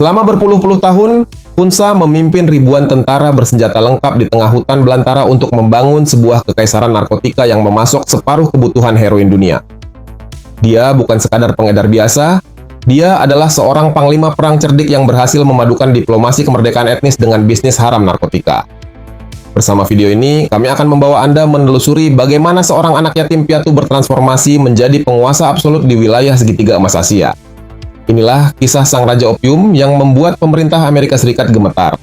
Selama berpuluh-puluh tahun, Hunza memimpin ribuan tentara bersenjata lengkap di tengah hutan belantara untuk membangun sebuah kekaisaran narkotika yang memasok separuh kebutuhan heroin dunia. Dia bukan sekadar pengedar biasa, dia adalah seorang panglima perang cerdik yang berhasil memadukan diplomasi kemerdekaan etnis dengan bisnis haram narkotika. Bersama video ini, kami akan membawa Anda menelusuri bagaimana seorang anak yatim piatu bertransformasi menjadi penguasa absolut di wilayah segitiga emas Asia. Inilah kisah sang Raja Opium yang membuat pemerintah Amerika Serikat gemetar.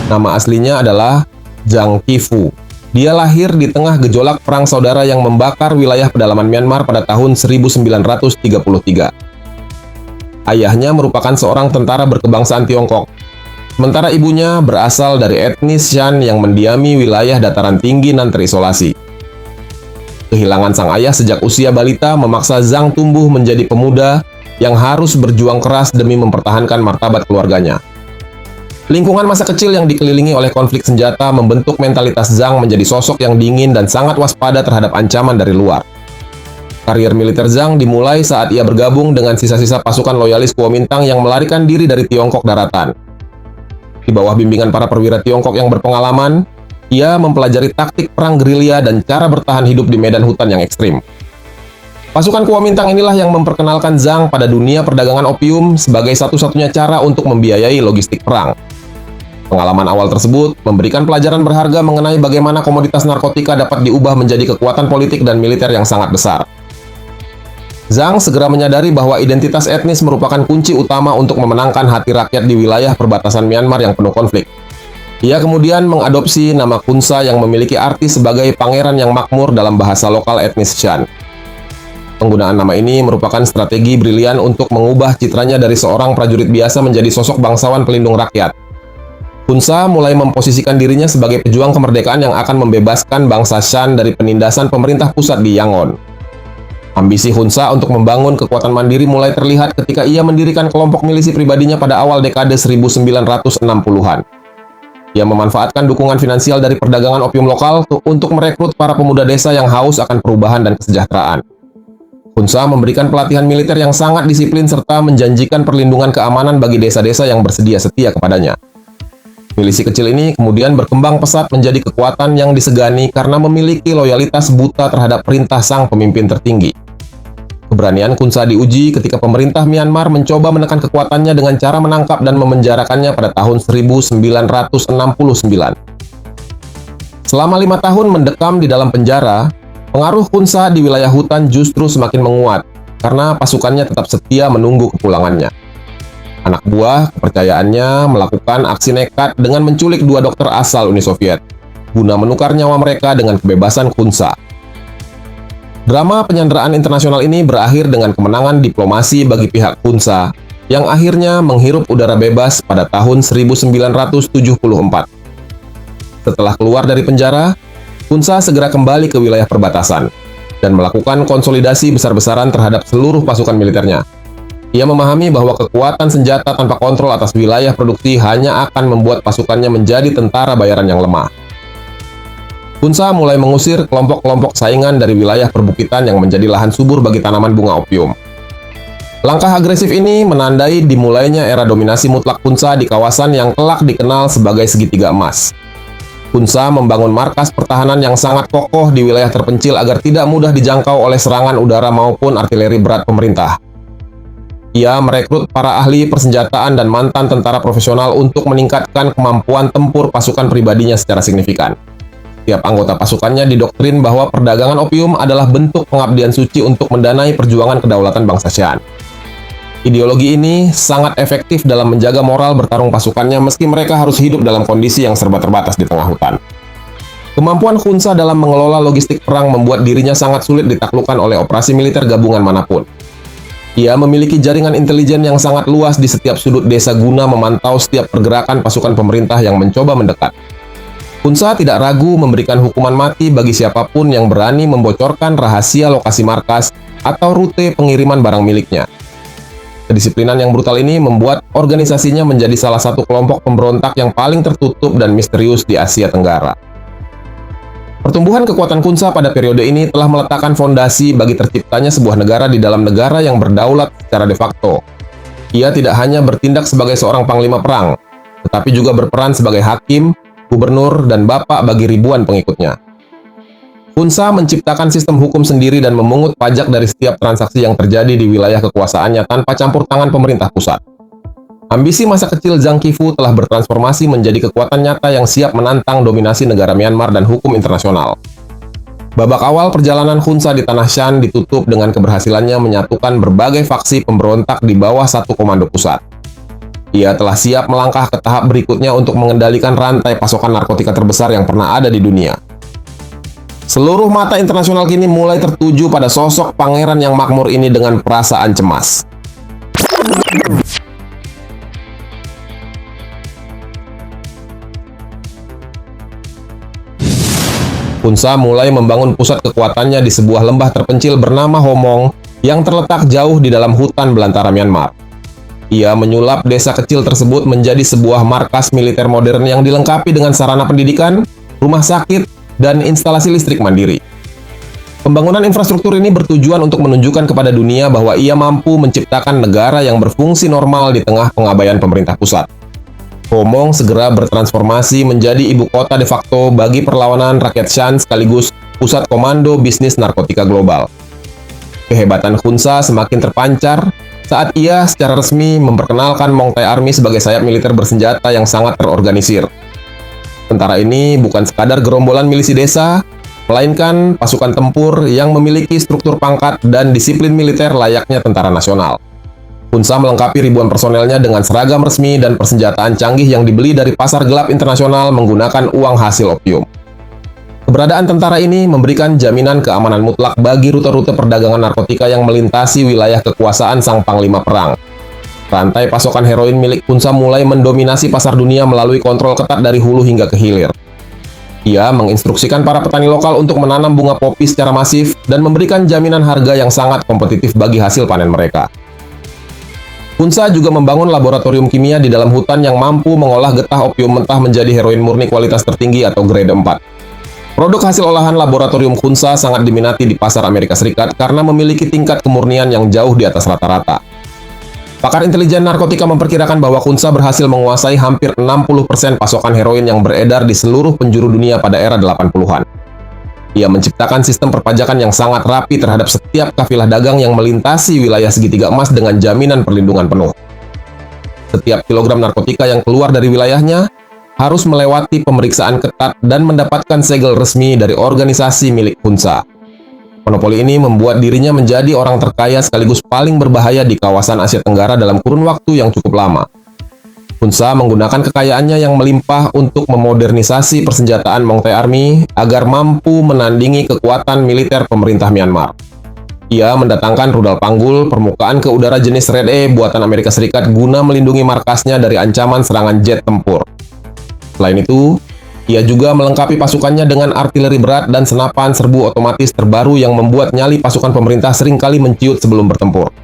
Nama aslinya adalah Zhang Qifu. Dia lahir di tengah gejolak perang saudara yang membakar wilayah pedalaman Myanmar pada tahun 1933. Ayahnya merupakan seorang tentara berkebangsaan Tiongkok, sementara ibunya berasal dari etnis Shan yang mendiami wilayah dataran tinggi nan terisolasi. Kehilangan sang ayah sejak usia balita memaksa Zhang tumbuh menjadi pemuda yang harus berjuang keras demi mempertahankan martabat keluarganya. Lingkungan masa kecil yang dikelilingi oleh konflik senjata membentuk mentalitas Zhang menjadi sosok yang dingin dan sangat waspada terhadap ancaman dari luar. Karier militer Zhang dimulai saat ia bergabung dengan sisa-sisa pasukan loyalis Kuomintang yang melarikan diri dari Tiongkok daratan. Di bawah bimbingan para perwira Tiongkok yang berpengalaman, ia mempelajari taktik perang gerilya dan cara bertahan hidup di medan hutan yang ekstrim. Pasukan Kuomintang inilah yang memperkenalkan Zhang pada dunia perdagangan opium sebagai satu-satunya cara untuk membiayai logistik perang. Pengalaman awal tersebut memberikan pelajaran berharga mengenai bagaimana komoditas narkotika dapat diubah menjadi kekuatan politik dan militer yang sangat besar. Zhang segera menyadari bahwa identitas etnis merupakan kunci utama untuk memenangkan hati rakyat di wilayah perbatasan Myanmar yang penuh konflik. Ia kemudian mengadopsi nama Hunza yang memiliki arti sebagai pangeran yang makmur dalam bahasa lokal etnis Shan. Penggunaan nama ini merupakan strategi brilian untuk mengubah citranya dari seorang prajurit biasa menjadi sosok bangsawan pelindung rakyat. Hunza mulai memposisikan dirinya sebagai pejuang kemerdekaan yang akan membebaskan bangsa Shan dari penindasan pemerintah pusat di Yangon. Ambisi Hunza untuk membangun kekuatan mandiri mulai terlihat ketika ia mendirikan kelompok milisi pribadinya pada awal dekade 1960-an. Ia memanfaatkan dukungan finansial dari perdagangan opium lokal untuk merekrut para pemuda desa yang haus akan perubahan dan kesejahteraan. Hunza memberikan pelatihan militer yang sangat disiplin serta menjanjikan perlindungan keamanan bagi desa-desa yang bersedia setia kepadanya. Milisi kecil ini kemudian berkembang pesat menjadi kekuatan yang disegani karena memiliki loyalitas buta terhadap perintah sang pemimpin tertinggi. Keberanian Hunza diuji ketika pemerintah Myanmar mencoba menekan kekuatannya dengan cara menangkap dan memenjarakannya pada tahun 1969. Selama 5 tahun mendekam di dalam penjara, pengaruh Hunza di wilayah hutan justru semakin menguat karena pasukannya tetap setia menunggu kepulangannya. Anak buah kepercayaannya melakukan aksi nekat dengan menculik 2 dokter asal Uni Soviet, guna menukar nyawa mereka dengan kebebasan Hunza. Drama penyanderaan internasional ini berakhir dengan kemenangan diplomasi bagi pihak Hunza, yang akhirnya menghirup udara bebas pada tahun 1974. Setelah keluar dari penjara, Hunza segera kembali ke wilayah perbatasan dan melakukan konsolidasi besar-besaran terhadap seluruh pasukan militernya. Ia memahami bahwa kekuatan senjata tanpa kontrol atas wilayah produksi hanya akan membuat pasukannya menjadi tentara bayaran yang lemah. Hunza mulai mengusir kelompok-kelompok saingan dari wilayah perbukitan yang menjadi lahan subur bagi tanaman bunga opium. Langkah agresif ini menandai dimulainya era dominasi mutlak Hunza di kawasan yang kelak dikenal sebagai segitiga emas. Hunza membangun markas pertahanan yang sangat kokoh di wilayah terpencil agar tidak mudah dijangkau oleh serangan udara maupun artileri berat pemerintah. Ia merekrut para ahli persenjataan dan mantan tentara profesional untuk meningkatkan kemampuan tempur pasukan pribadinya secara signifikan. Setiap anggota pasukannya didoktrin bahwa perdagangan opium adalah bentuk pengabdian suci untuk mendanai perjuangan kedaulatan bangsa Shan. Ideologi ini sangat efektif dalam menjaga moral bertarung pasukannya meski mereka harus hidup dalam kondisi yang serba terbatas di tengah hutan. Kemampuan Hunza dalam mengelola logistik perang membuat dirinya sangat sulit ditaklukkan oleh operasi militer gabungan manapun. Ia memiliki jaringan intelijen yang sangat luas di setiap sudut desa guna memantau setiap pergerakan pasukan pemerintah yang mencoba mendekat. Hunza tidak ragu memberikan hukuman mati bagi siapapun yang berani membocorkan rahasia lokasi markas atau rute pengiriman barang miliknya. Kedisiplinan yang brutal ini membuat organisasinya menjadi salah satu kelompok pemberontak yang paling tertutup dan misterius di Asia Tenggara. Pertumbuhan kekuatan Khunsa pada periode ini telah meletakkan fondasi bagi terciptanya sebuah negara di dalam negara yang berdaulat secara de facto. Ia tidak hanya bertindak sebagai seorang panglima perang, tetapi juga berperan sebagai hakim, gubernur, dan bapak bagi ribuan pengikutnya. Khunsa menciptakan sistem hukum sendiri dan memungut pajak dari setiap transaksi yang terjadi di wilayah kekuasaannya tanpa campur tangan pemerintah pusat. Ambisi masa kecil Zhang Qifu telah bertransformasi menjadi kekuatan nyata yang siap menantang dominasi negara Myanmar dan hukum internasional. Babak awal perjalanan Khunsa di Tanah Shan ditutup dengan keberhasilannya menyatukan berbagai faksi pemberontak di bawah satu komando pusat. Ia telah siap melangkah ke tahap berikutnya untuk mengendalikan rantai pasokan narkotika terbesar yang pernah ada di dunia. Seluruh mata internasional kini mulai tertuju pada sosok pangeran yang makmur ini dengan perasaan cemas. Khunsa mulai membangun pusat kekuatannya di sebuah lembah terpencil bernama Homong yang terletak jauh di dalam hutan belantara Myanmar. Ia menyulap desa kecil tersebut menjadi sebuah markas militer modern yang dilengkapi dengan sarana pendidikan, rumah sakit, dan instalasi listrik mandiri. Pembangunan infrastruktur ini bertujuan untuk menunjukkan kepada dunia bahwa ia mampu menciptakan negara yang berfungsi normal di tengah pengabaian pemerintah pusat. Homong segera bertransformasi menjadi ibu kota de facto bagi perlawanan rakyat Shan sekaligus pusat komando bisnis narkotika global. Kehebatan Khunsa semakin terpancar saat ia secara resmi memperkenalkan Mong Thai Army sebagai sayap militer bersenjata yang sangat terorganisir. Tentara ini bukan sekadar gerombolan milisi desa, melainkan pasukan tempur yang memiliki struktur pangkat dan disiplin militer layaknya tentara nasional. Khunsa melengkapi ribuan personelnya dengan seragam resmi dan persenjataan canggih yang dibeli dari pasar gelap internasional menggunakan uang hasil opium. Keberadaan tentara ini memberikan jaminan keamanan mutlak bagi rute-rute perdagangan narkotika yang melintasi wilayah kekuasaan sang panglima perang. Rantai pasokan heroin milik Khunsa mulai mendominasi pasar dunia melalui kontrol ketat dari hulu hingga ke hilir. Ia menginstruksikan para petani lokal untuk menanam bunga popi secara masif dan memberikan jaminan harga yang sangat kompetitif bagi hasil panen mereka. Khunsa juga membangun laboratorium kimia di dalam hutan yang mampu mengolah getah opium mentah menjadi heroin murni kualitas tertinggi atau grade 4. Produk hasil olahan laboratorium Khunsa sangat diminati di pasar Amerika Serikat karena memiliki tingkat kemurnian yang jauh di atas rata-rata. Pakar intelijen narkotika memperkirakan bahwa Khunsa berhasil menguasai hampir 60% pasokan heroin yang beredar di seluruh penjuru dunia pada era 80-an. Ia menciptakan sistem perpajakan yang sangat rapi terhadap setiap kafilah dagang yang melintasi wilayah segitiga emas dengan jaminan perlindungan penuh. Setiap kilogram narkotika yang keluar dari wilayahnya harus melewati pemeriksaan ketat dan mendapatkan segel resmi dari organisasi milik Khunsa. Monopoli ini membuat dirinya menjadi orang terkaya sekaligus paling berbahaya di kawasan Asia Tenggara dalam kurun waktu yang cukup lama. Khunsa menggunakan kekayaannya yang melimpah untuk memodernisasi persenjataan Mong Thai Army agar mampu menandingi kekuatan militer pemerintah Myanmar. Ia mendatangkan rudal panggul permukaan ke udara jenis Red E buatan Amerika Serikat guna melindungi markasnya dari ancaman serangan jet tempur. Selain itu, ia juga melengkapi pasukannya dengan artileri berat dan senapan serbu otomatis terbaru yang membuat nyali pasukan pemerintah seringkali menciut sebelum bertempur.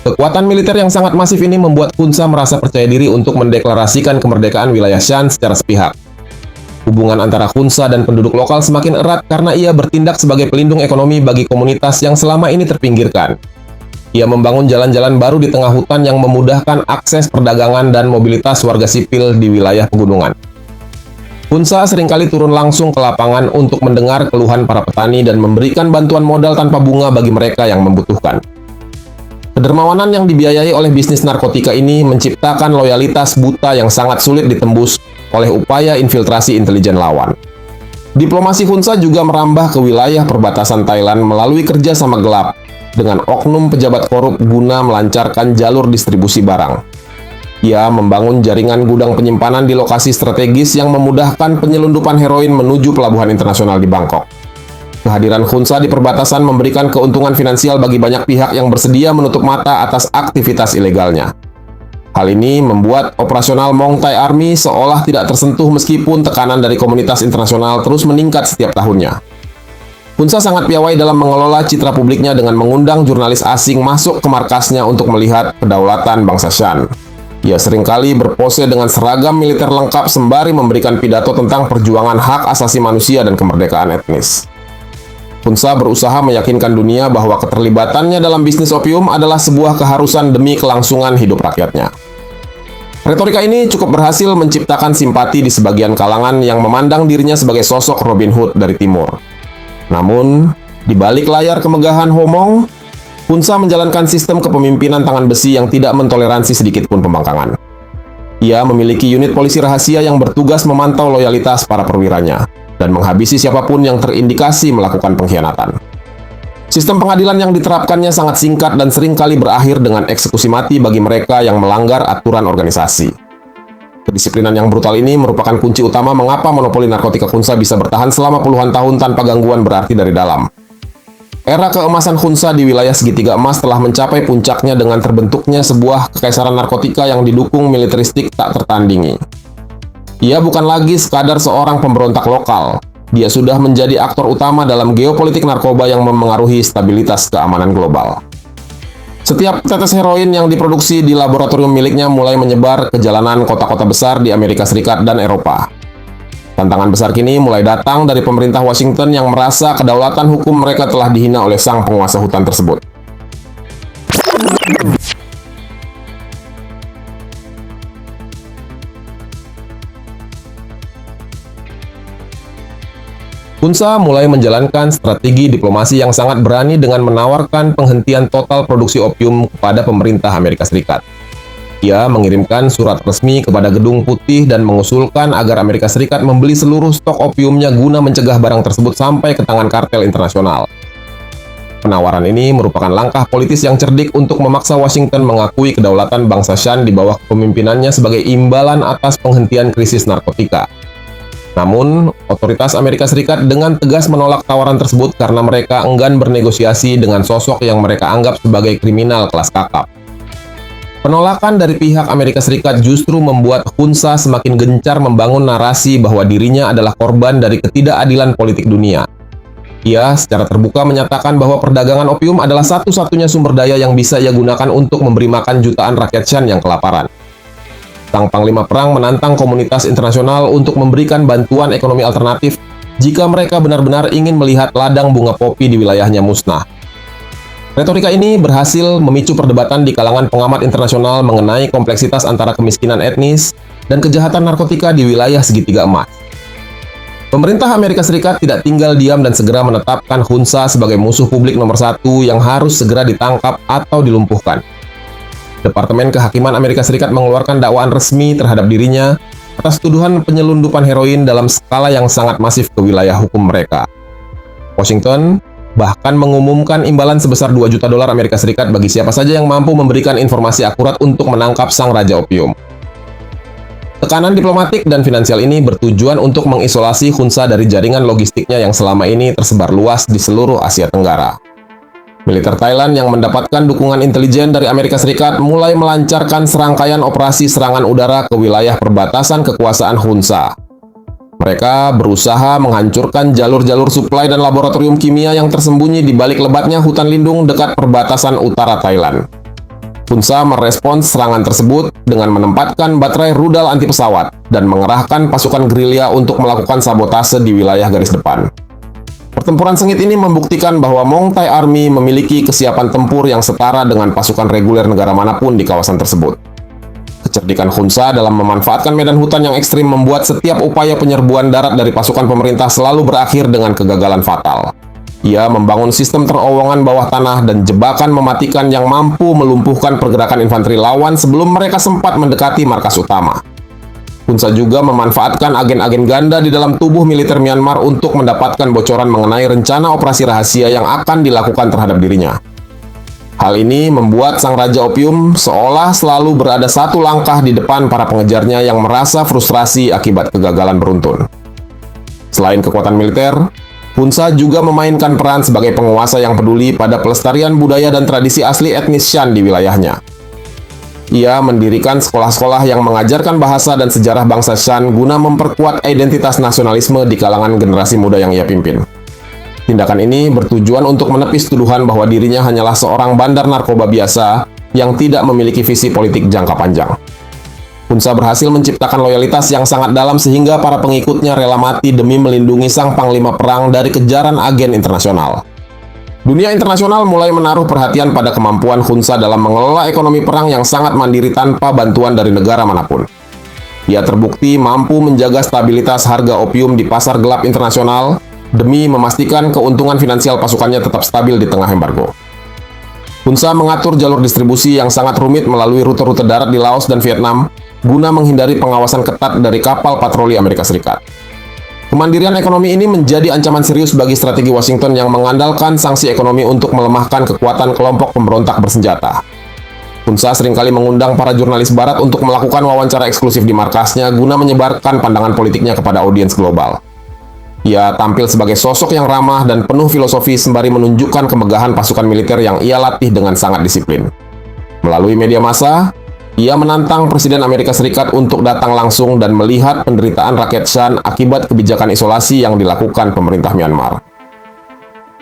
Kekuatan militer yang sangat masif ini membuat Khunsa merasa percaya diri untuk mendeklarasikan kemerdekaan wilayah Shan secara sepihak. Hubungan antara Khunsa dan penduduk lokal semakin erat karena ia bertindak sebagai pelindung ekonomi bagi komunitas yang selama ini terpinggirkan. Ia membangun jalan-jalan baru di tengah hutan yang memudahkan akses perdagangan dan mobilitas warga sipil di wilayah pegunungan. Khunsa seringkali turun langsung ke lapangan untuk mendengar keluhan para petani dan memberikan bantuan modal tanpa bunga bagi mereka yang membutuhkan. Kedermawanan yang dibiayai oleh bisnis narkotika ini menciptakan loyalitas buta yang sangat sulit ditembus oleh upaya infiltrasi intelijen lawan. Diplomasi Khunsa juga merambah ke wilayah perbatasan Thailand melalui kerja sama gelap dengan oknum pejabat korup guna melancarkan jalur distribusi barang. Ia membangun jaringan gudang penyimpanan di lokasi strategis yang memudahkan penyelundupan heroin menuju pelabuhan internasional di Bangkok. Kehadiran Khunsa di perbatasan memberikan keuntungan finansial bagi banyak pihak yang bersedia menutup mata atas aktivitas ilegalnya. Hal ini membuat operasional Mong Thai Army seolah tidak tersentuh meskipun tekanan dari komunitas internasional terus meningkat setiap tahunnya. Hunsa sangat piawai dalam mengelola citra publiknya dengan mengundang jurnalis asing masuk ke markasnya untuk melihat kedaulatan bangsa Shan. Ia seringkali berpose dengan seragam militer lengkap sembari memberikan pidato tentang perjuangan hak asasi manusia dan kemerdekaan etnis. Hunsa berusaha meyakinkan dunia bahwa keterlibatannya dalam bisnis opium adalah sebuah keharusan demi kelangsungan hidup rakyatnya. Retorika ini cukup berhasil menciptakan simpati di sebagian kalangan yang memandang dirinya sebagai sosok Robin Hood dari Timur. Namun, di balik layar kemegahan Homong, Hunsa menjalankan sistem kepemimpinan tangan besi yang tidak mentoleransi sedikit pun pembangkangan. Ia memiliki unit polisi rahasia yang bertugas memantau loyalitas para perwiranya dan menghabisi siapapun yang terindikasi melakukan pengkhianatan. Sistem pengadilan yang diterapkannya sangat singkat dan seringkali berakhir dengan eksekusi mati bagi mereka yang melanggar aturan organisasi. Kedisiplinan yang brutal ini merupakan kunci utama mengapa monopoli narkotika Hunsa bisa bertahan selama puluhan tahun tanpa gangguan berarti dari dalam. Era keemasan Hunsa di wilayah segitiga emas telah mencapai puncaknya dengan terbentuknya sebuah kekaisaran narkotika yang didukung militeristik tak tertandingi. Ia bukan lagi sekadar seorang pemberontak lokal. Dia sudah menjadi aktor utama dalam geopolitik narkoba yang memengaruhi stabilitas keamanan global. Setiap tetes heroin yang diproduksi di laboratorium miliknya mulai menyebar ke jalanan kota-kota besar di Amerika Serikat dan Eropa. Tantangan besar kini mulai datang dari pemerintah Washington yang merasa kedaulatan hukum mereka telah dihina oleh sang penguasa hutan tersebut. Hunsa mulai menjalankan strategi diplomasi yang sangat berani dengan menawarkan penghentian total produksi opium kepada pemerintah Amerika Serikat. Ia mengirimkan surat resmi kepada Gedung Putih dan mengusulkan agar Amerika Serikat membeli seluruh stok opiumnya guna mencegah barang tersebut sampai ke tangan kartel internasional. Penawaran ini merupakan langkah politis yang cerdik untuk memaksa Washington mengakui kedaulatan bangsa Shan di bawah kepemimpinannya sebagai imbalan atas penghentian krisis narkotika. Namun, otoritas Amerika Serikat dengan tegas menolak tawaran tersebut karena mereka enggan bernegosiasi dengan sosok yang mereka anggap sebagai kriminal kelas kakap. Penolakan dari pihak Amerika Serikat justru membuat Hunsa semakin gencar membangun narasi bahwa dirinya adalah korban dari ketidakadilan politik dunia. Ia secara terbuka menyatakan bahwa perdagangan opium adalah satu-satunya sumber daya yang bisa ia gunakan untuk memberi makan jutaan rakyat Shan yang kelaparan. Sang Panglima Perang menantang komunitas internasional untuk memberikan bantuan ekonomi alternatif jika mereka benar-benar ingin melihat ladang bunga popi di wilayahnya musnah. Retorika ini berhasil memicu perdebatan di kalangan pengamat internasional mengenai kompleksitas antara kemiskinan etnis dan kejahatan narkotika di wilayah segitiga emas. Pemerintah Amerika Serikat tidak tinggal diam dan segera menetapkan Hunsa sebagai musuh publik nomor satu yang harus segera ditangkap atau dilumpuhkan. Departemen Kehakiman Amerika Serikat mengeluarkan dakwaan resmi terhadap dirinya atas tuduhan penyelundupan heroin dalam skala yang sangat masif ke wilayah hukum mereka. Washington bahkan mengumumkan imbalan sebesar 2 juta dolar Amerika Serikat bagi siapa saja yang mampu memberikan informasi akurat untuk menangkap sang raja opium. Tekanan diplomatik dan finansial ini bertujuan untuk mengisolasi Hunsa dari jaringan logistiknya yang selama ini tersebar luas di seluruh Asia Tenggara. Militer Thailand yang mendapatkan dukungan intelijen dari Amerika Serikat mulai melancarkan serangkaian operasi serangan udara ke wilayah perbatasan kekuasaan Hunsa. Mereka berusaha menghancurkan jalur-jalur suplai dan laboratorium kimia yang tersembunyi di balik lebatnya hutan lindung dekat perbatasan utara Thailand. Hunsa merespons serangan tersebut dengan menempatkan baterai rudal anti pesawat dan mengerahkan pasukan gerilya untuk melakukan sabotase di wilayah garis depan. Pertempuran sengit ini membuktikan bahwa Mong Thai Army memiliki kesiapan tempur yang setara dengan pasukan reguler negara manapun di kawasan tersebut. Kecerdikan Hunsa dalam memanfaatkan medan hutan yang ekstrim membuat setiap upaya penyerbuan darat dari pasukan pemerintah selalu berakhir dengan kegagalan fatal. Ia membangun sistem terowongan bawah tanah dan jebakan mematikan yang mampu melumpuhkan pergerakan infanteri lawan sebelum mereka sempat mendekati markas utama. Hunsa juga memanfaatkan agen-agen ganda di dalam tubuh militer Myanmar untuk mendapatkan bocoran mengenai rencana operasi rahasia yang akan dilakukan terhadap dirinya. Hal ini membuat sang raja opium seolah selalu berada satu langkah di depan para pengejarnya yang merasa frustrasi akibat kegagalan beruntun. Selain kekuatan militer, Hunsa juga memainkan peran sebagai penguasa yang peduli pada pelestarian budaya dan tradisi asli etnis Shan di wilayahnya. Ia mendirikan sekolah-sekolah yang mengajarkan bahasa dan sejarah bangsa Shan guna memperkuat identitas nasionalisme di kalangan generasi muda yang ia pimpin. Tindakan ini bertujuan untuk menepis tuduhan bahwa dirinya hanyalah seorang bandar narkoba biasa yang tidak memiliki visi politik jangka panjang. Hunza berhasil menciptakan loyalitas yang sangat dalam sehingga para pengikutnya rela mati demi melindungi sang panglima perang dari kejaran agen internasional. Dunia internasional mulai menaruh perhatian pada kemampuan Hunza dalam mengelola ekonomi perang yang sangat mandiri tanpa bantuan dari negara manapun. Ia terbukti mampu menjaga stabilitas harga opium di pasar gelap internasional demi memastikan keuntungan finansial pasukannya tetap stabil di tengah embargo. Hunza mengatur jalur distribusi yang sangat rumit melalui rute-rute darat di Laos dan Vietnam guna menghindari pengawasan ketat dari kapal patroli Amerika Serikat. Kemandirian ekonomi ini menjadi ancaman serius bagi strategi Washington yang mengandalkan sanksi ekonomi untuk melemahkan kekuatan kelompok pemberontak bersenjata. Hunza seringkali mengundang para jurnalis barat untuk melakukan wawancara eksklusif di markasnya guna menyebarkan pandangan politiknya kepada audiens global. Ia tampil sebagai sosok yang ramah dan penuh filosofi sembari menunjukkan kemegahan pasukan militer yang ia latih dengan sangat disiplin. Melalui media massa, ia menantang Presiden Amerika Serikat untuk datang langsung dan melihat penderitaan rakyat Shan akibat kebijakan isolasi yang dilakukan pemerintah Myanmar.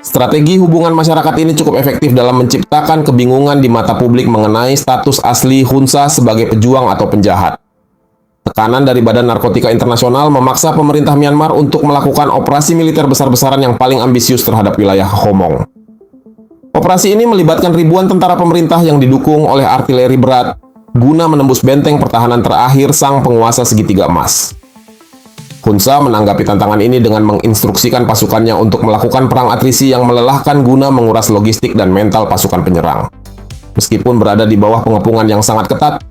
Strategi hubungan masyarakat ini cukup efektif dalam menciptakan kebingungan di mata publik mengenai status asli Hunza sebagai pejuang atau penjahat. Tekanan dari Badan Narkotika Internasional memaksa pemerintah Myanmar untuk melakukan operasi militer besar-besaran yang paling ambisius terhadap wilayah Homong. Operasi ini melibatkan ribuan tentara pemerintah yang didukung oleh artileri berat guna menembus benteng pertahanan terakhir sang penguasa segitiga emas. Hunza menanggapi tantangan ini dengan menginstruksikan pasukannya untuk melakukan perang atrisi yang melelahkan guna menguras logistik dan mental pasukan penyerang. Meskipun berada di bawah pengepungan yang sangat ketat,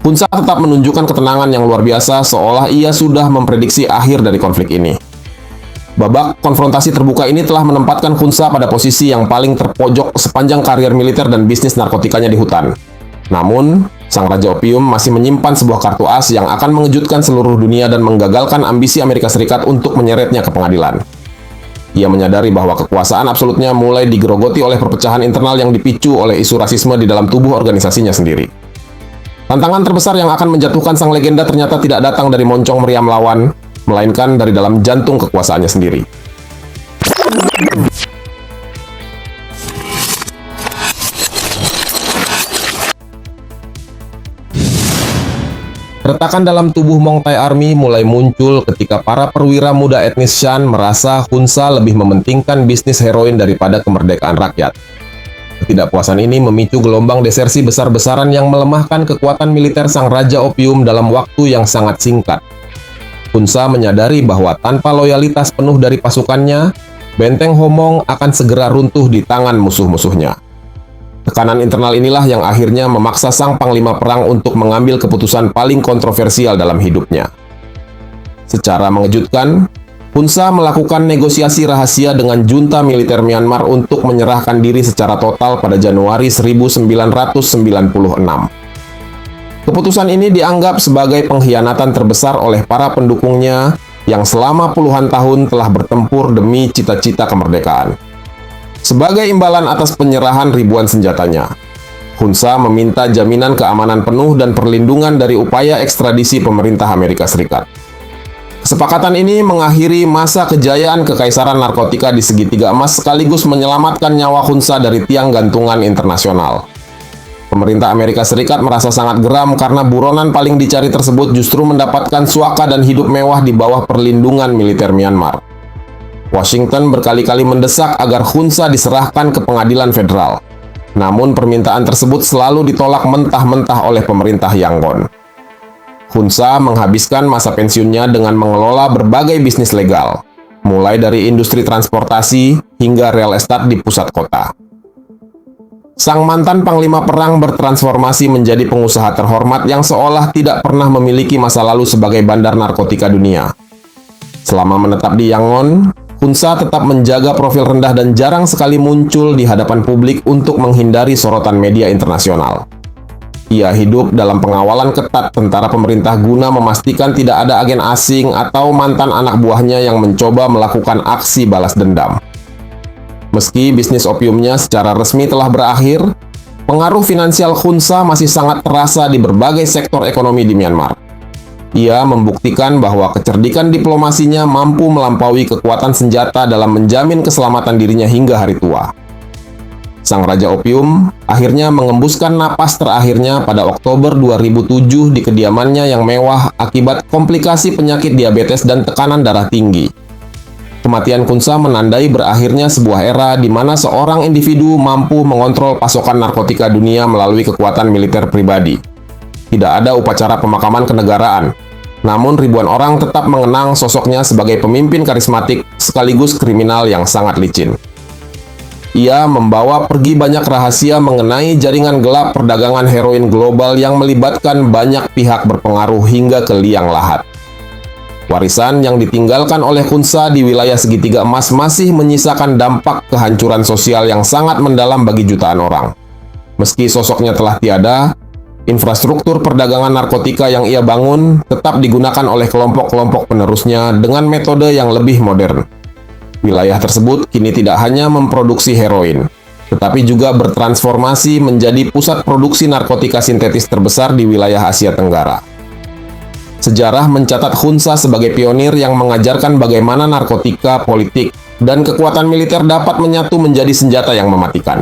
Hunza tetap menunjukkan ketenangan yang luar biasa seolah ia sudah memprediksi akhir dari konflik ini. Babak konfrontasi terbuka ini telah menempatkan Hunza pada posisi yang paling terpojok sepanjang karier militer dan bisnis narkotikanya di hutan. Namun, sang Raja Opium masih menyimpan sebuah kartu as yang akan mengejutkan seluruh dunia dan menggagalkan ambisi Amerika Serikat untuk menyeretnya ke pengadilan. Ia menyadari bahwa kekuasaan absolutnya mulai digerogoti oleh perpecahan internal yang dipicu oleh isu rasisme di dalam tubuh organisasinya sendiri. Tantangan terbesar yang akan menjatuhkan sang legenda ternyata tidak datang dari moncong meriam lawan, melainkan dari dalam jantung kekuasaannya sendiri. Retakan dalam tubuh Mong Thai Army mulai muncul ketika para perwira muda etnis Shan merasa Hunza lebih mementingkan bisnis heroin daripada kemerdekaan rakyat. Ketidakpuasan ini memicu gelombang desersi besar-besaran yang melemahkan kekuatan militer sang Raja Opium dalam waktu yang sangat singkat. Hunza menyadari bahwa tanpa loyalitas penuh dari pasukannya, benteng Homong akan segera runtuh di tangan musuh-musuhnya. Tekanan internal inilah yang akhirnya memaksa sang panglima perang untuk mengambil keputusan paling kontroversial dalam hidupnya. Secara mengejutkan, Hunza melakukan negosiasi rahasia dengan junta militer Myanmar untuk menyerahkan diri secara total pada Januari 1996. Keputusan ini dianggap sebagai pengkhianatan terbesar oleh para pendukungnya yang selama puluhan tahun telah bertempur demi cita-cita kemerdekaan. Sebagai imbalan atas penyerahan ribuan senjatanya, Hunza meminta jaminan keamanan penuh dan perlindungan dari upaya ekstradisi pemerintah Amerika Serikat. Kesepakatan ini mengakhiri masa kejayaan kekaisaran narkotika di segitiga emas sekaligus menyelamatkan nyawa Hunza dari tiang gantungan internasional. Pemerintah Amerika Serikat merasa sangat geram karena buronan paling dicari tersebut justru mendapatkan suaka dan hidup mewah di bawah perlindungan militer Myanmar. Washington berkali-kali mendesak agar Hunza diserahkan ke pengadilan federal. Namun permintaan tersebut selalu ditolak mentah-mentah oleh pemerintah Yangon. Hunza menghabiskan masa pensiunnya dengan mengelola berbagai bisnis legal, mulai dari industri transportasi hingga real estate di pusat kota. Sang mantan panglima perang bertransformasi menjadi pengusaha terhormat yang seolah tidak pernah memiliki masa lalu sebagai bandar narkotika dunia. Selama menetap di Yangon, Hunza tetap menjaga profil rendah dan jarang sekali muncul di hadapan publik untuk menghindari sorotan media internasional. Ia hidup dalam pengawalan ketat tentara pemerintah guna memastikan tidak ada agen asing atau mantan anak buahnya yang mencoba melakukan aksi balas dendam. Meski bisnis opiumnya secara resmi telah berakhir, pengaruh finansial Hunza masih sangat terasa di berbagai sektor ekonomi di Myanmar. Ia membuktikan bahwa kecerdikan diplomasinya mampu melampaui kekuatan senjata dalam menjamin keselamatan dirinya hingga hari tua. Sang Raja Opium akhirnya mengembuskan napas terakhirnya pada Oktober 2007 di kediamannya yang mewah akibat komplikasi penyakit diabetes dan tekanan darah tinggi. Kematian Khunsa menandai berakhirnya sebuah era di mana seorang individu mampu mengontrol pasokan narkotika dunia melalui kekuatan militer pribadi. Tidak ada upacara pemakaman kenegaraan, namun ribuan orang tetap mengenang sosoknya sebagai pemimpin karismatik sekaligus kriminal yang sangat licin. Ia membawa pergi banyak rahasia mengenai jaringan gelap perdagangan heroin global yang melibatkan banyak pihak berpengaruh hingga ke liang lahat. Warisan yang ditinggalkan oleh Khunsa di wilayah segitiga emas masih menyisakan dampak kehancuran sosial yang sangat mendalam bagi jutaan orang. Meski sosoknya telah tiada, infrastruktur perdagangan narkotika yang ia bangun tetap digunakan oleh kelompok-kelompok penerusnya dengan metode yang lebih modern. Wilayah tersebut kini tidak hanya memproduksi heroin, tetapi juga bertransformasi menjadi pusat produksi narkotika sintetis terbesar di wilayah Asia Tenggara. Sejarah mencatat Khunsa sebagai pionir yang mengajarkan bagaimana narkotika, politik, dan kekuatan militer dapat menyatu menjadi senjata yang mematikan.